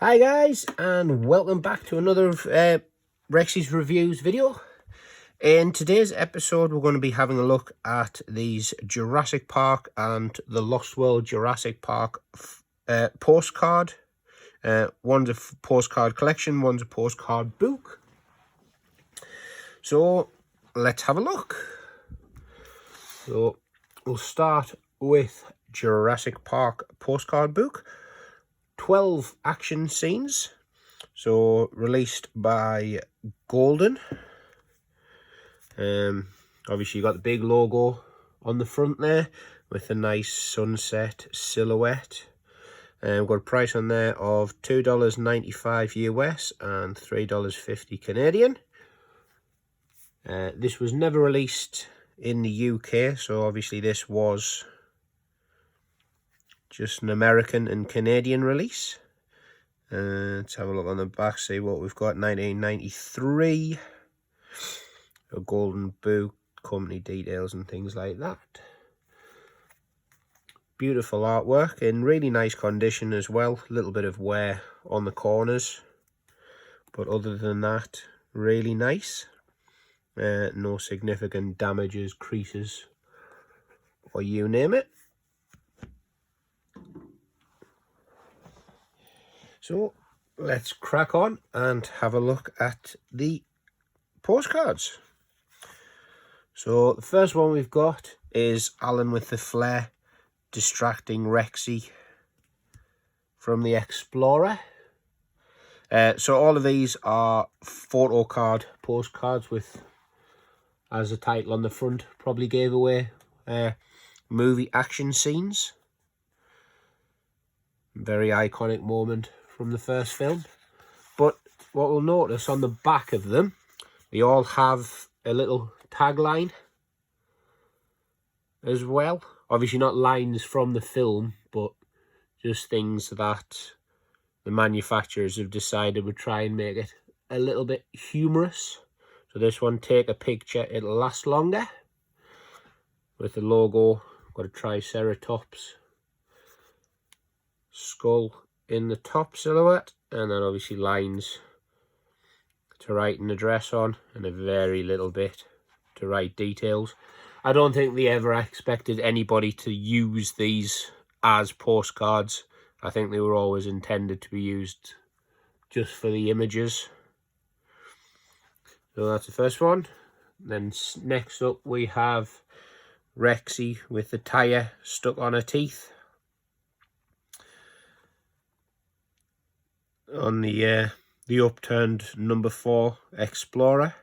Hi guys, and welcome back to another Rexy's Reviews video. In today's episode, we're going to be having a look at these Jurassic Park and the Lost World Jurassic Park postcard. One's a postcard collection, one's a postcard book. So, let's have a look. So, we'll start with Jurassic Park postcard book. 12 action scenes, so released by Golden. Obviously you got the big logo on the front there with a nice sunset silhouette. We've got a price on there of $2.95 US and $3.50 Canadian. This was never released in the UK, so obviously this was just an American and Canadian release. Let's have a look on the back, see what we've got. 1993. A golden book, company details and things like that. Beautiful artwork in really nice condition as well. A little bit of wear on the corners, but other than that, really nice. No significant damages, creases, or you name it. So let's crack on and have a look at the postcards. So the first one we've got is Alan with the flare distracting Rexy from the Explorer. So all of these are photo card postcards with, as a title on the front probably gave away, movie action scenes. Very iconic moment from the first film. But what we'll notice on the back of them, they all have a little tagline as well. Obviously not lines from the film, but just things that the manufacturers have decided would try and make it a little bit humorous. So this one, take a picture, it'll last longer. With the logo, got a Triceratops skull in the top silhouette, and then obviously lines to write an address on, and a very little bit to write details. I don't think they ever expected anybody to use these as postcards. I think they were always intended to be used just for the images. So that's the first one. Then next up we have Rexy with the tyre stuck on her teeth. On the upturned number 4 Explorer.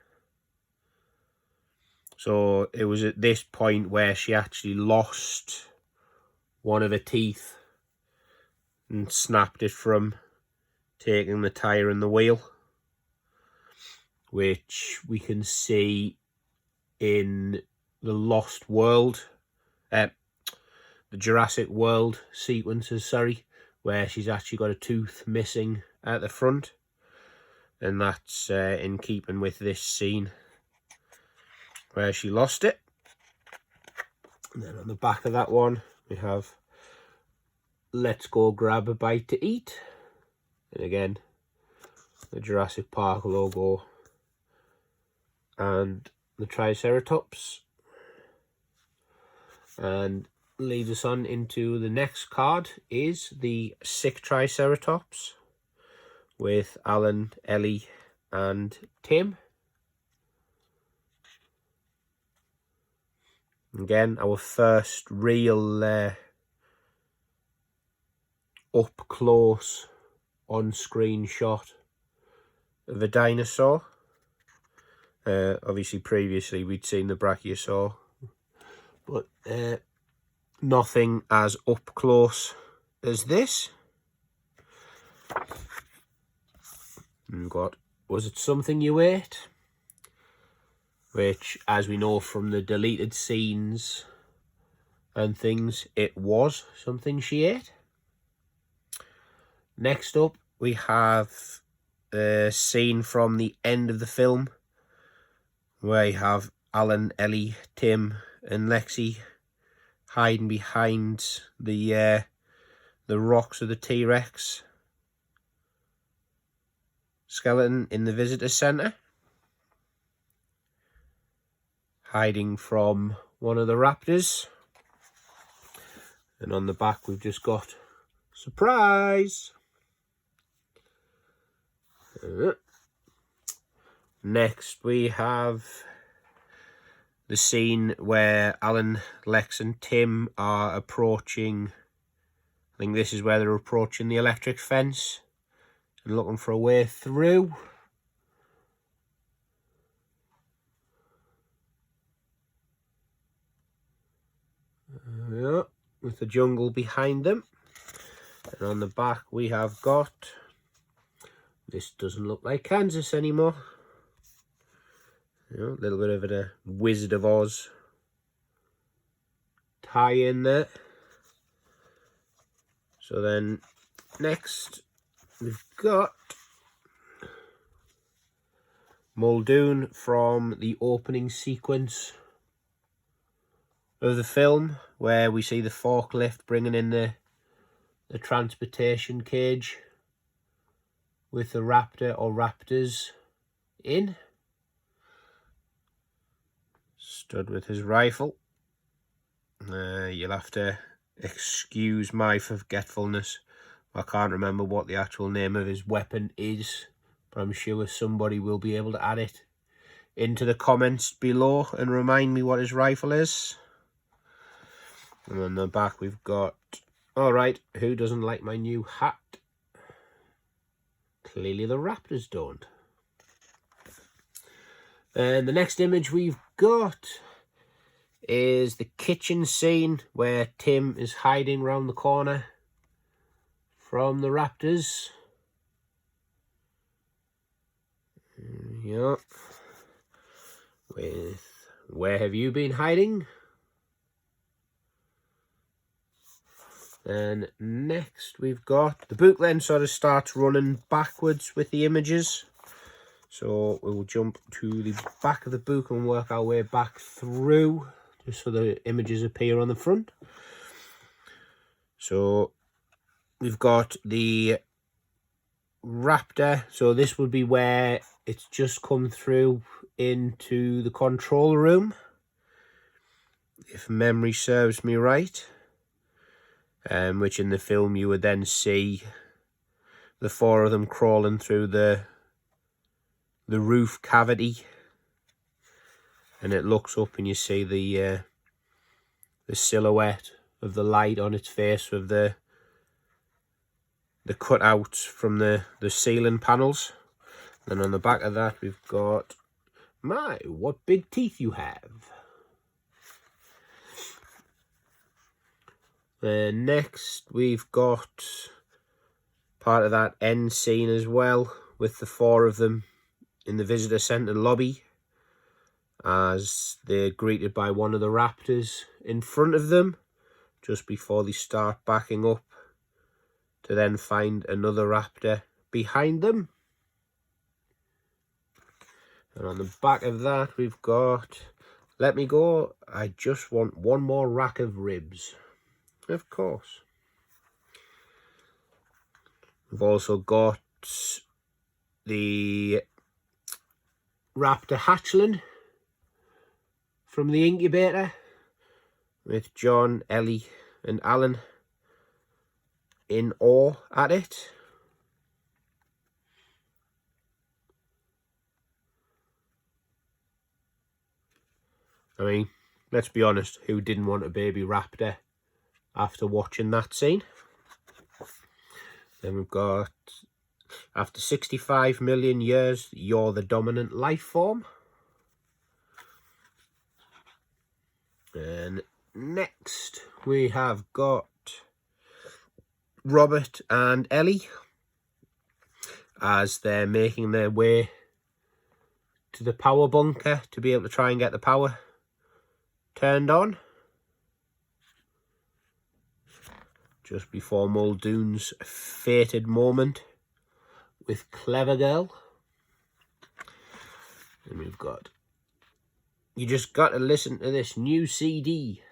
So it was at this point where she actually lost one of her teeth and snapped it from taking the tyre and the wheel, which we can see in the Lost World, the Jurassic World sequences, sorry, where she's actually got a tooth missing at the front, and that's in keeping with this scene where she lost it. And then on the back of that one we have let's go grab a bite to eat, and again the Jurassic Park logo and the Triceratops. And leads us on into the next card is the sick Triceratops with Alan, Ellie and Tim. Again, our first real up close on screen shot of a dinosaur. Obviously previously we'd seen the Brachiosaur, but nothing as up close as this. And got Was It Something You Ate? Which, as we know from the deleted scenes and things, it was something she ate. Next up we have a scene from the end of the film where you have Alan, Ellie, Tim and Lexi hiding behind the rocks of the T-Rex. skeleton in the visitor centre, hiding from one of the raptors. And on the back we've just got surprise. Next we have the scene where Alan, Lex and Tim are approaching, I think this is where they're approaching the electric fence and looking for a way through. Yeah, with the jungle behind them. And on the back we have got, this doesn't look like Kansas anymore. You know, a little bit of a Wizard of Oz tie in there. So then next we've got Muldoon from the opening sequence of the film, where we see the forklift bringing in the transportation cage with the raptor or raptors in. Stood with his rifle. You'll have to excuse my forgetfulness. I can't remember what the actual name of his weapon is, but I'm sure somebody will be able to add it into the comments below and remind me what his rifle is. And on the back we've got, alright, who doesn't like my new hat? Clearly the raptors don't. And the next image we've got is the kitchen scene where Tim is hiding round the corner from the raptors. Yeah. With where have you been hiding? And next we've got, the book then sort of starts running backwards with the images. So we'll jump to the back of the book and work our way back through, just so the images appear on the front. So we've got the raptor. So this would be where it's just come through into the control room, if memory serves me right. Which in the film you would then see the four of them crawling through the roof cavity, and it looks up and you see the silhouette of the light on its face with the cutouts from the ceiling panels. And on the back of that we've got, my, what big teeth you have. Next we've got part of that end scene as well, with the four of them in the visitor centre lobby as they're greeted by one of the raptors in front of them just before they start backing up to then find another raptor behind them. And on the back of that we've got, let me go, I just want one more rack of ribs. Of course. We've also got the raptor hatchling from the incubator with John, Ellie and Alan in awe at it. I mean, let's be honest, who didn't want a baby raptor after watching that scene? Then we've got, after 65 million years, you're the dominant life form. And next we have got Robert and Ellie as they're making their way to the power bunker to be able to try and get the power turned on. Just before Muldoon's fated moment with Clever Girl. And we've got, you just got to listen to this new CD.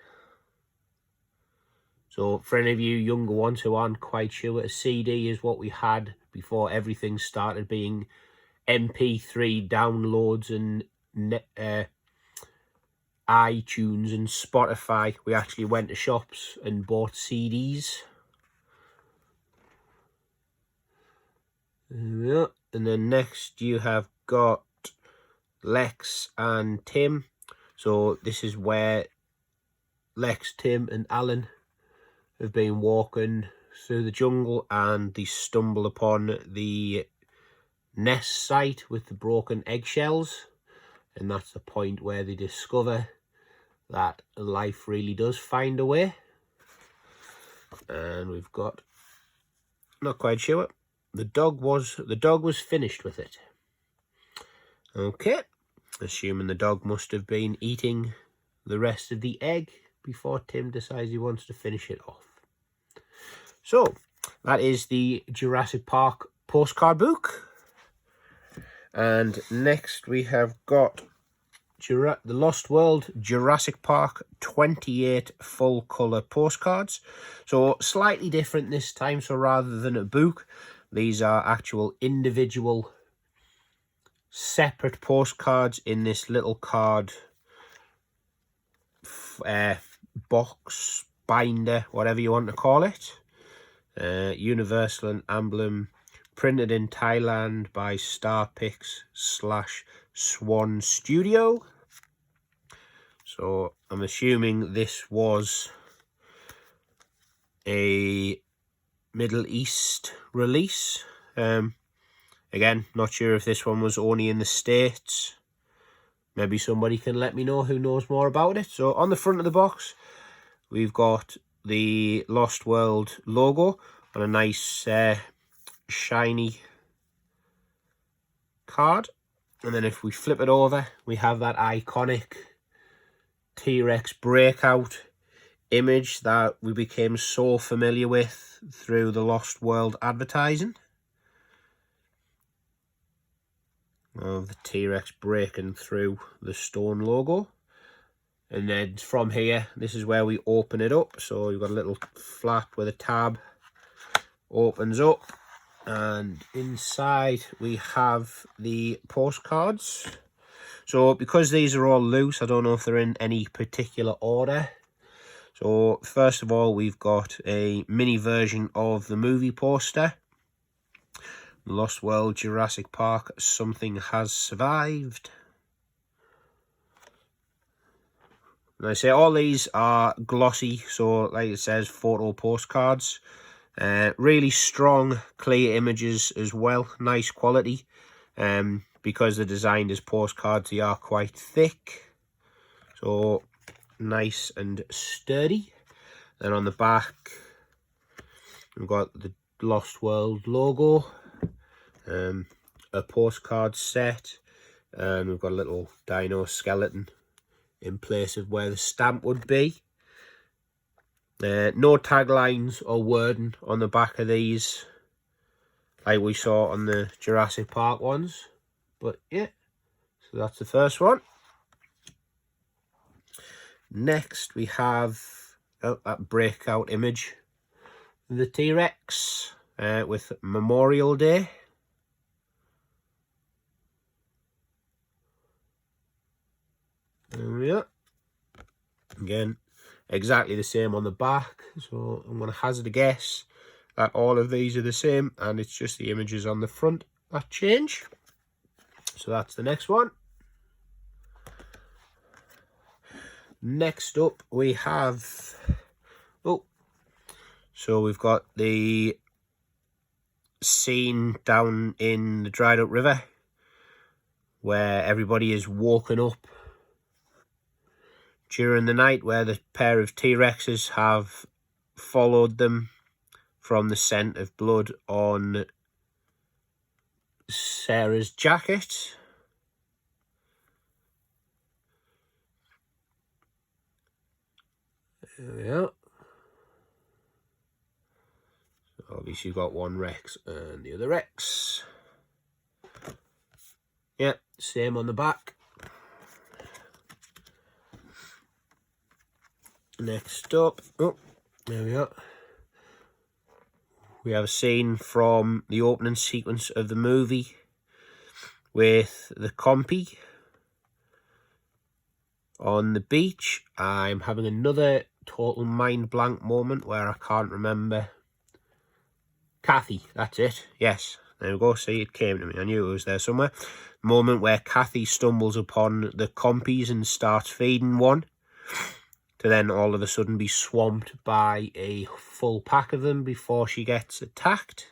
So for any of you younger ones who aren't quite sure, a CD is what we had before everything started being MP3 downloads and iTunes and Spotify. We actually went to shops and bought CDs. Yeah. And then next you have got Lex and Tim. So this is where Lex, Tim and Alan have been walking through the jungle and they stumble upon the nest site with the broken eggshells, and that's the point where they discover that life really does find a way. And we've got, not quite sure, the dog was finished with it. Okay, assuming the dog must have been eating the rest of the egg before Tim decides he wants to finish it off. So that is the Jurassic Park postcard book. And next we have got the Lost World Jurassic Park 28 full colour postcards. So slightly different this time. So rather than a book, these are actual individual separate postcards in this little card box, binder, whatever you want to call it. Universal and emblem, printed in Thailand by Starpix/Swan Studio. So I'm assuming this was a Middle East release. Again, not sure if this one was only in the States. Maybe somebody can let me know who knows more about it. So on the front of the box, we've got the Lost World logo on a nice shiny card. And then if we flip it over, we have that iconic T-Rex breakout image that we became so familiar with through the Lost World advertising. Of the T-Rex breaking through the stone logo. And then from here, this is where we open it up. So you've got a little flap with a tab, opens up, and inside we have the postcards. So because these are all loose, I don't know if they're in any particular order. So first of all, we've got a mini version of the movie poster. Lost World Jurassic Park, Something Has Survived. And I say all these are glossy, so like it says, photo postcards. Really strong, clear images as well, nice quality. Because they're designed as postcards, they are quite thick. So nice and sturdy. Then on the back, we've got the Lost World logo. A postcard set, and we've got a little dino skeleton in place of where the stamp would be. No taglines or wording on the back of these like we saw on the Jurassic Park ones, but yeah, so that's the first one. Next we have that breakout image of the T-Rex with Memorial Day. There we are. Again, exactly the same on the back. So I'm going to hazard a guess that all of these are the same, and it's just the images on the front that change. So that's the next one. Next up we have, so we've got the scene down in the dried up river where everybody is woken up during the night, where the pair of T-Rexes have followed them from the scent of blood on Sarah's jacket. There we are. So obviously you've got one Rex and the other Rex. Yeah, same on the back. Next up, There we are. We have a scene from the opening sequence of the movie with the compy on the beach. I'm having another total mind blank moment where I can't remember. Kathy, that's it. Yes, there we go. See, it came to me. I knew it was there somewhere. Moment where Kathy stumbles upon the compies and starts feeding one, to then all of a sudden be swamped by a full pack of them before she gets attacked.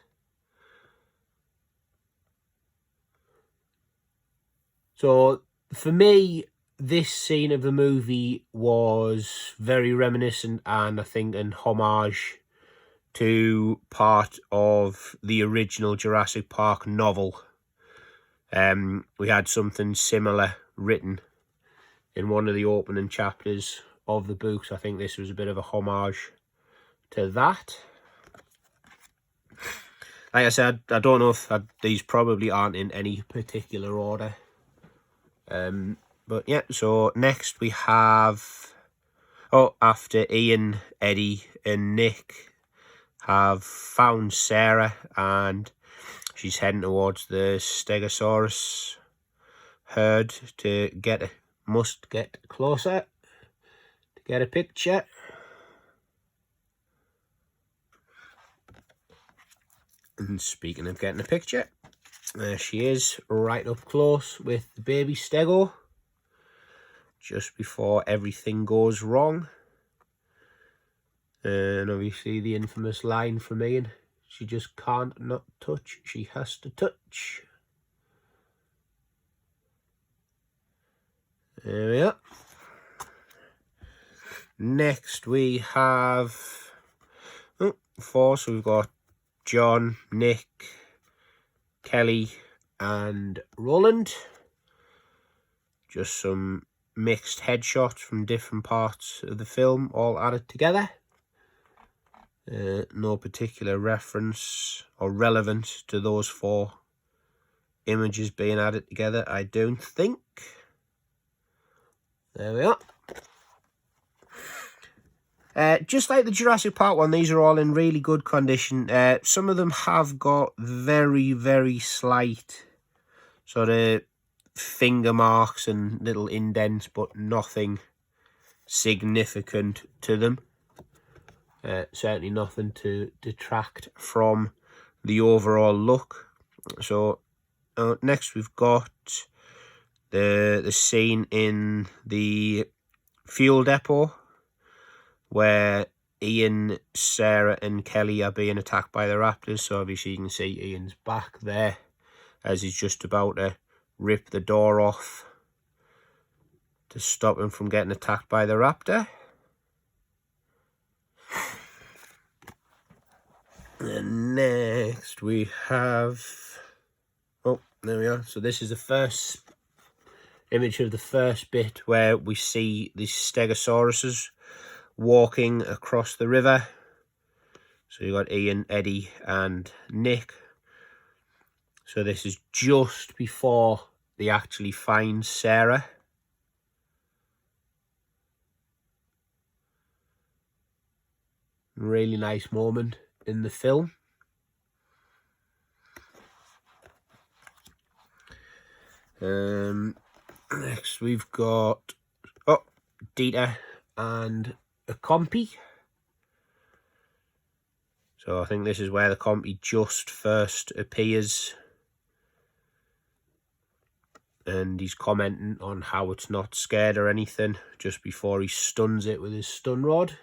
So, for me, this scene of the movie was very reminiscent and I think an homage to part of the original Jurassic Park novel. We had something similar written in one of the opening chapters of the books. I think this was a bit of a homage to that. Like I said, I don't know if these probably aren't in any particular order. But yeah, so next we have, after Ian, Eddie and Nick have found Sarah and she's heading towards the Stegosaurus herd to must get closer to get a picture. And speaking of getting a picture, there she is, right up close with the baby Stego, just before everything goes wrong. And obviously the infamous line from Ian, she just can't not touch, she has to touch. There we are. Next we have four, so we've got John, Nick, Kelly and Roland. Just some mixed headshots from different parts of the film all added together. No particular reference or relevance to those four images being added together, I don't think. There we are. Just like the Jurassic Park one, these are all in really good condition. Some of them have got very, very slight sort of finger marks and little indents, but nothing significant to them. Certainly nothing to detract from the overall look. So next we've got the scene in the fuel depot where Ian, Sarah and Kelly are being attacked by the raptors. So obviously you can see Ian's back there as he's just about to rip the door off to stop him from getting attacked by the raptor. And next we have, there we are. So this is the first image of the first bit where we see the Stegosauruses walking across the river. So you got Ian, Eddie and Nick. So this is just before they actually find Sarah. Really nice moment in the film. Next we've got Dieter and a compy. So I think this is where the compy just first appears. And he's commenting on how it's not scared or anything just before he stuns it with his stun rod.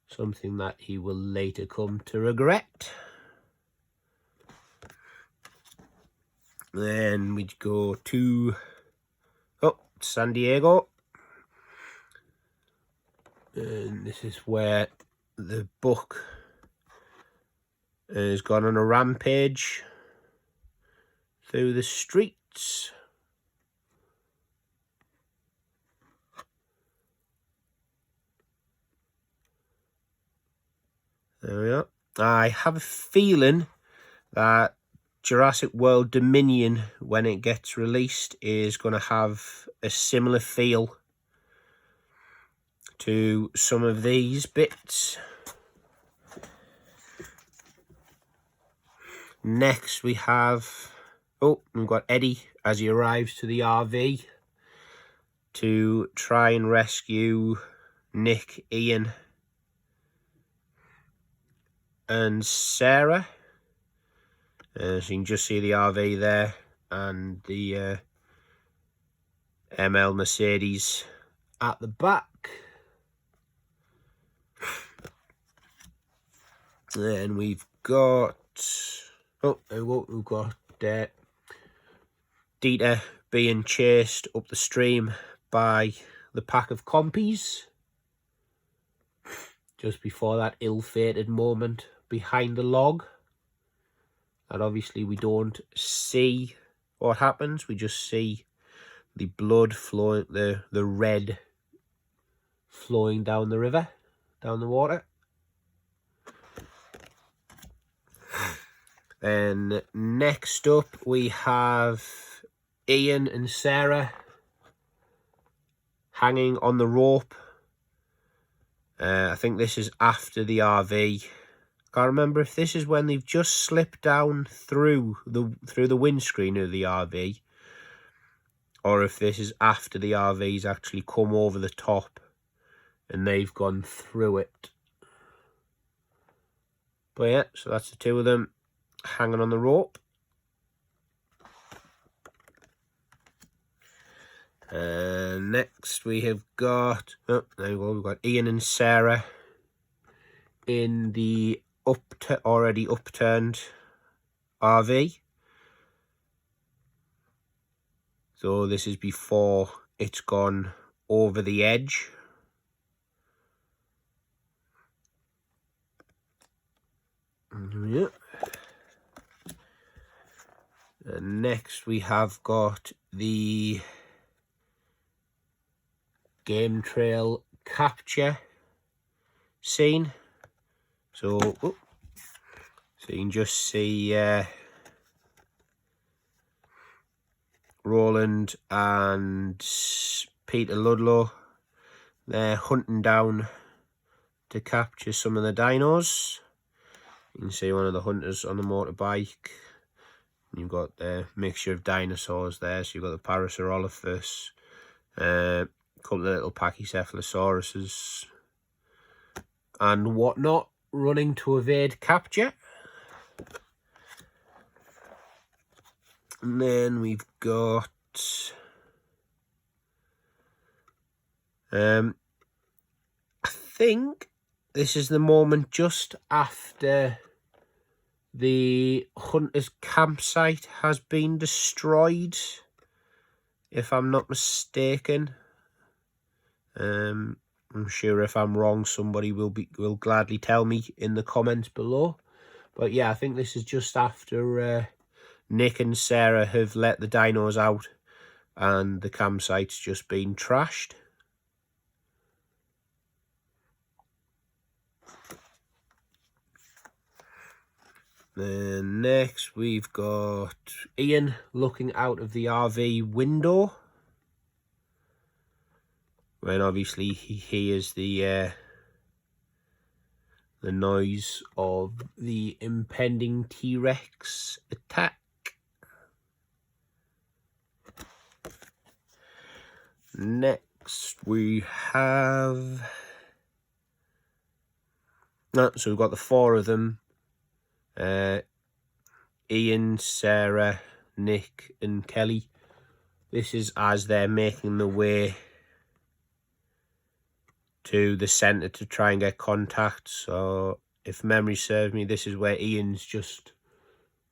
Something that he will later come to regret. Then we'd go to San Diego. And this is where the buck has gone on a rampage through the streets. There we are. I have a feeling that Jurassic World Dominion, when it gets released, is going to have a similar feel to some of these bits. Next we have, we've got Eddie as he arrives to the RV to try and rescue Nick, Ian and Sarah. So you can just see the RV there and the ML Mercedes at the back. Then we've got, we've got Dieter being chased up the stream by the pack of compies just before that ill-fated moment behind the log. And obviously we don't see what happens, we just see the blood flowing, the red flowing down the river, down the water. And next up we have Ian and Sarah hanging on the rope. I think this is after the RV. Can't remember if this is when they've just slipped down through the windscreen of the RV, or if this is after the RV's actually come over the top and they've gone through it. But yeah, so that's the two of them hanging on the rope. And next we have got, there we go, we've got Ian and Sarah in the already upturned RV. So this is before it's gone over the edge. Yeah. And next we have got the game trail capture scene. So you can just see Roland and Peter Ludlow, they're hunting down to capture some of the dinos. You can see one of the hunters on the motorbike. You've got the mixture of dinosaurs there. So you've got the Parasaurolophus, a couple of little Pachycephalosauruses and whatnot running to evade capture. And then we've got I think this is the moment just after the hunter's campsite has been destroyed, if I'm not mistaken. I'm sure if I'm wrong, somebody will gladly tell me in the comments below. But yeah, I think this is just after Nick and Sarah have let the dinos out and the campsite's just been trashed. Then next we've got Ian looking out of the RV window, when obviously he hears the noise of the impending T-Rex attack. Next we have, so we've got the four of them, Ian, Sarah, Nick and Kelly. This is as they're making the way to the centre to try and get contact. So if memory serves me, this is where Ian's just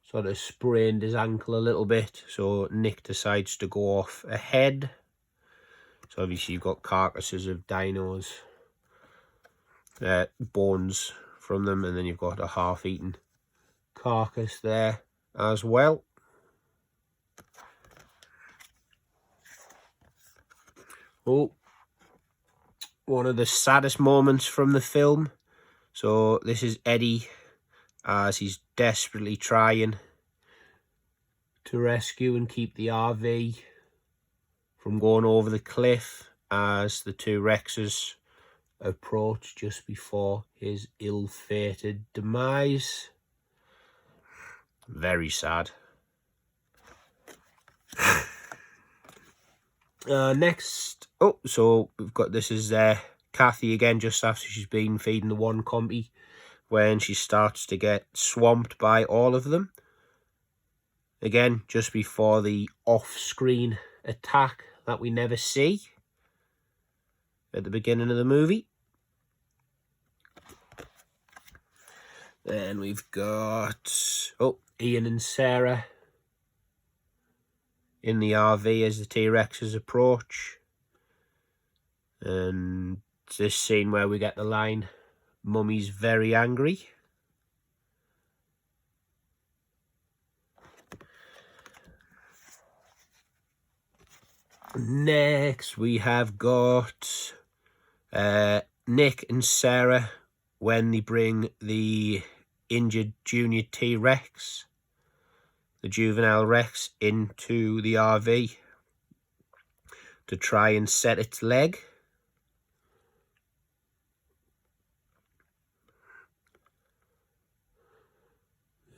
sort of sprained his ankle a little bit, so Nick decides to go off ahead. So obviously you've got carcasses of dinos, bones from them, and then you've got a half-eaten carcass there as well. One of the saddest moments from the film. So this is Eddie as he's desperately trying to rescue and keep the RV from going over the cliff as the two Rexes approach just before his ill-fated demise. Very sad. Next, so we've got, this is Kathy again, just after she's been feeding the one compy, when she starts to get swamped by all of them. Again, just before the off-screen attack that we never see at the beginning of the movie. Then we've got, Ian and Sarah in the RV as the T-Rexes approach. And this scene where we get the line, "Mummy's very angry." Next we have got Nick and Sarah when they bring the injured junior T-Rex, the juvenile Rex, into the RV to try and set its leg.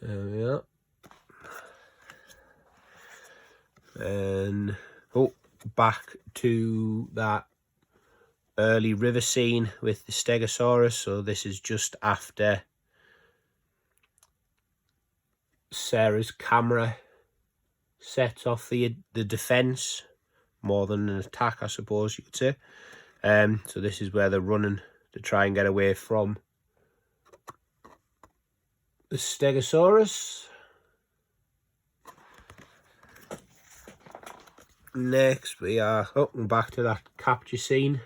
There we are. And back to that early river scene with the Stegosaurus. So this is just after Sarah's camera sets off the defense, more than an attack, I suppose you could say. So this is where they're running to try and get away from the Stegosaurus. Next we are back to that capture scene.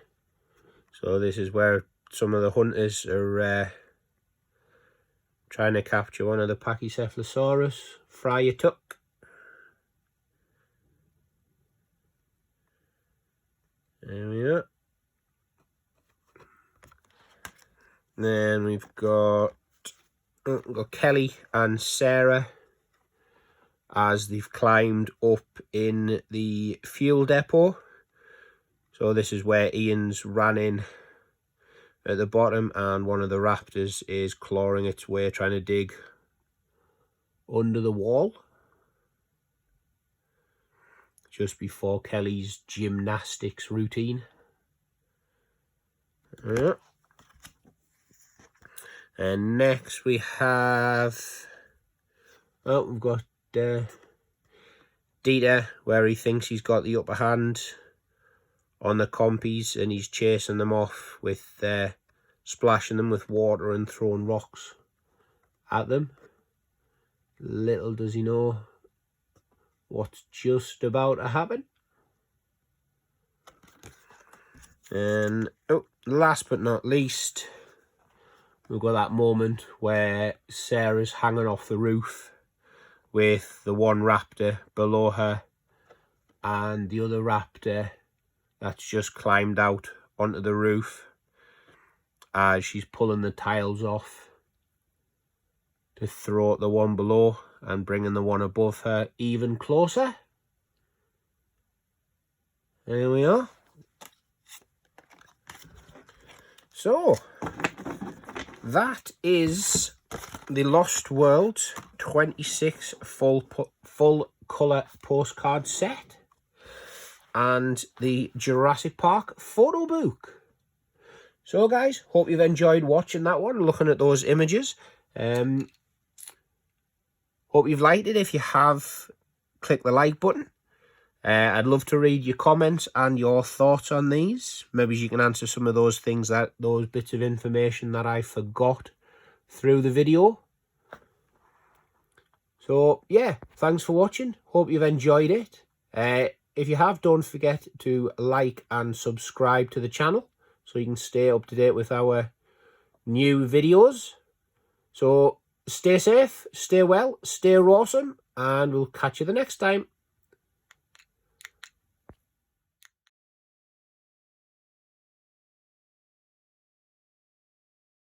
So this is where some of the hunters are trying to capture one of the Pachycephalosaurus, fry your tuck. There we are. Then we've got Kelly and Sarah as they've climbed up in the fuel depot. So this is where Ian's ran in at the bottom and one of the raptors is clawing its way, trying to dig under the wall. Just before Kelly's gymnastics routine. Yeah. And next we have, we've got Dieter, where he thinks he's got the upper hand on the compies and he's chasing them off with splashing them with water and throwing rocks at them. Little does he know what's just about to happen. And last but not least, we've got that moment where Sarah's hanging off the roof with the one raptor below her and the other raptor that's just climbed out onto the roof as she's pulling the tiles off to throw at the one below and bringing the one above her even closer. There we are. So that is the Lost World 26 full colour postcard set and the Jurassic Park photo book. So guys, hope you've enjoyed watching that one, looking at those images. Hope you've liked it. If you have, click the like button. I'd love to read your comments and your thoughts on these. Maybe you can answer some of those things, those bits of information that I forgot through the video. So yeah, thanks for watching. Hope you've enjoyed it. If you have, don't forget to like and subscribe to the channel so you can stay up to date with our new videos. So stay safe, stay well, stay awesome, and we'll catch you the next time.